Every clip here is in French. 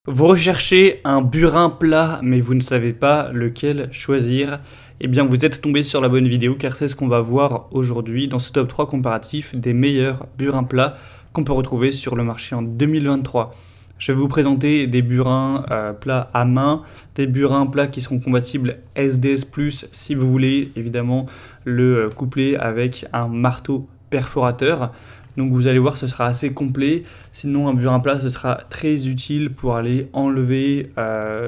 Vous recherchez un burin plat, mais vous ne savez pas lequel choisir. Eh bien, vous êtes tombé sur la bonne vidéo, car c'est ce qu'on va voir aujourd'hui dans ce top 3 comparatif des meilleurs burins plats qu'on peut retrouver sur le marché en 2023. Je vais vous présenter des burins plats à main, des burins plats qui seront compatibles SDS+, si vous voulez évidemment le coupler avec un marteau perforateur. Donc vous allez voir, ce sera assez complet. Sinon, un burin plat, ce sera très utile pour aller enlever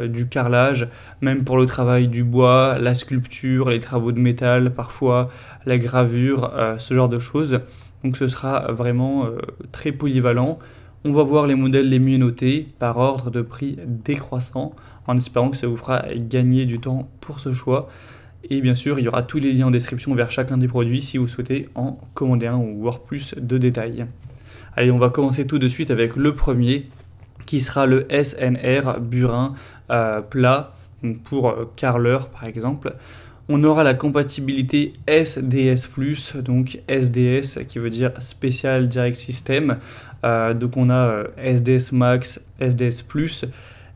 du carrelage, même pour le travail du bois, la sculpture, les travaux de métal, parfois la gravure, ce genre de choses. Donc ce sera vraiment très polyvalent. On va voir les modèles les mieux notés par ordre de prix décroissant, en espérant que ça vous fera gagner du temps pour ce choix. Et bien sûr, il y aura tous les liens en description vers chacun des produits si vous souhaitez en commander un ou voir plus de détails. Allez, on va commencer tout de suite avec le premier, qui sera le SNR burin plat, donc pour carreleur par exemple. On aura la compatibilité SDS+, donc SDS qui veut dire Special Direct System. Donc on a SDS Max, SDS+.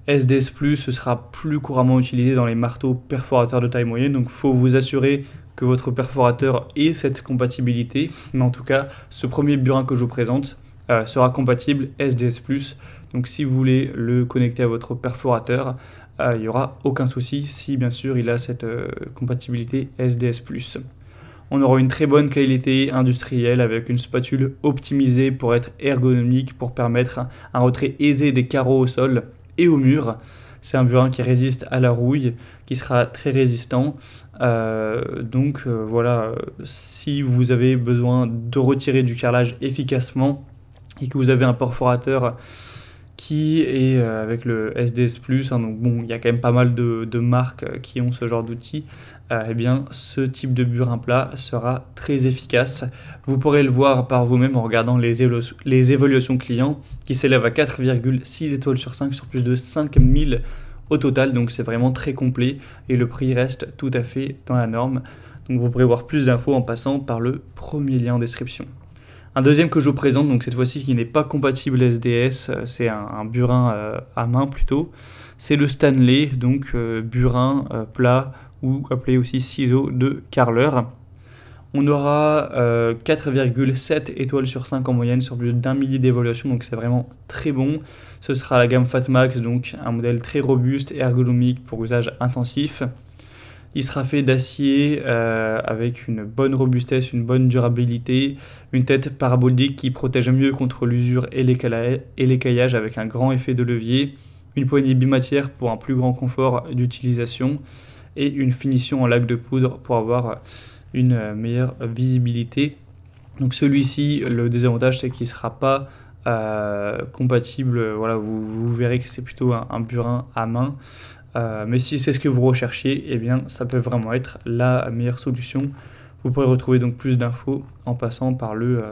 SDS+, ce sera plus couramment utilisé dans les marteaux perforateurs de taille moyenne, donc il faut vous assurer que votre perforateur ait cette compatibilité. Mais en tout cas, ce premier burin que je vous présente sera compatible SDS+. Donc si vous voulez le connecter à votre perforateur, il n'y aura aucun souci si bien sûr il a cette compatibilité SDS+. On aura une très bonne qualité industrielle avec une spatule optimisée pour être ergonomique, pour permettre un retrait aisé des carreaux au sol et au mur. C'est un burin qui résiste à la rouille, qui sera très résistant. Voilà, si vous avez besoin de retirer du carrelage efficacement et que vous avez un perforateur qui est avec le SDS+, donc bon, il y a quand même pas mal de marques qui ont ce genre d'outils, eh bien ce type de burin plat sera très efficace. Vous pourrez le voir par vous-même en regardant les évaluations clients qui s'élèvent à 4,6 étoiles sur 5 sur plus de 5000 au total, donc c'est vraiment très complet et le prix reste tout à fait dans la norme. Donc vous pourrez voir plus d'infos en passant par le premier lien en description. Un deuxième que je vous présente, donc cette fois-ci qui n'est pas compatible SDS, c'est un burin à main plutôt, c'est le Stanley, donc burin plat ou appelé aussi ciseau de carreleur. On aura 4,7 étoiles sur 5 en moyenne sur plus d'un millier d'évaluations, donc c'est vraiment très bon. Ce sera la gamme Fatmax, donc un modèle très robuste et ergonomique pour usage intensif. Il sera fait d'acier avec une bonne robustesse, une bonne durabilité, une tête parabolique qui protège mieux contre l'usure et l'écaillage avec un grand effet de levier, une poignée bimatière pour un plus grand confort d'utilisation et une finition en laque de poudre pour avoir une meilleure visibilité. Donc celui-ci, le désavantage c'est qu'il ne sera pas compatible, voilà, vous verrez que c'est plutôt un burin à main. Mais si c'est ce que vous recherchiez, eh bien ça peut vraiment être la meilleure solution. Vous pourrez retrouver donc plus d'infos en passant par le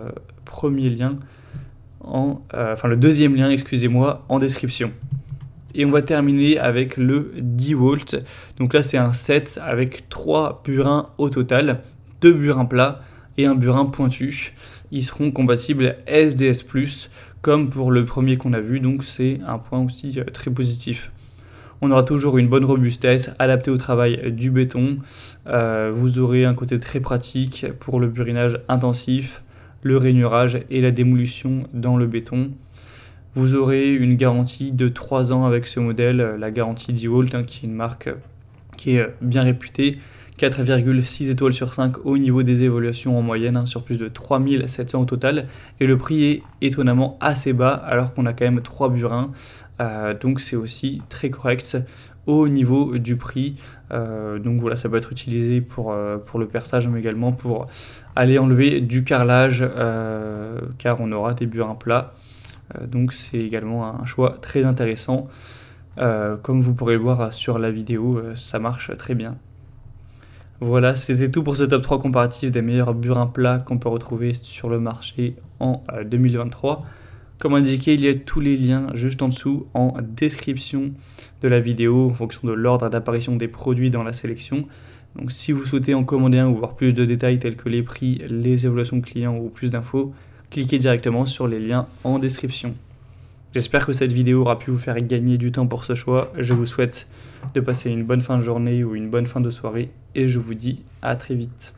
premier lien, le deuxième lien, excusez-moi, en description. Et on va terminer avec le DeWalt. Donc là c'est un set avec 3 burins au total, 2 burins plats et un burin pointu. Ils seront compatibles SDS+, comme pour le premier qu'on a vu, donc c'est un point aussi très positif. On aura toujours une bonne robustesse adaptée au travail du béton. Vous aurez un côté très pratique pour le burinage intensif, le rainurage et la démolition dans le béton. Vous aurez une garantie de 3 ans avec ce modèle, la garantie DeWalt, qui est une marque qui est bien réputée. 4,6 étoiles sur 5 au niveau des évaluations en moyenne, sur plus de 3700 au total. Et le prix est étonnamment assez bas alors qu'on a quand même 3 burins. Donc c'est aussi très correct au niveau du prix. Donc voilà, ça peut être utilisé pour le perçage, mais également pour aller enlever du carrelage, car on aura des burins plats. Donc c'est également un choix très intéressant. Comme vous pourrez le voir sur la vidéo, ça marche très bien. Voilà, c'était tout pour ce top 3 comparatif des meilleurs burins plats qu'on peut retrouver sur le marché en 2023. Comme indiqué, il y a tous les liens juste en dessous en description de la vidéo en fonction de l'ordre d'apparition des produits dans la sélection. Donc si vous souhaitez en commander un ou voir plus de détails tels que les prix, les évaluations clients ou plus d'infos, cliquez directement sur les liens en description. J'espère que cette vidéo aura pu vous faire gagner du temps pour ce choix. Je vous souhaite de passer une bonne fin de journée ou une bonne fin de soirée et je vous dis à très vite.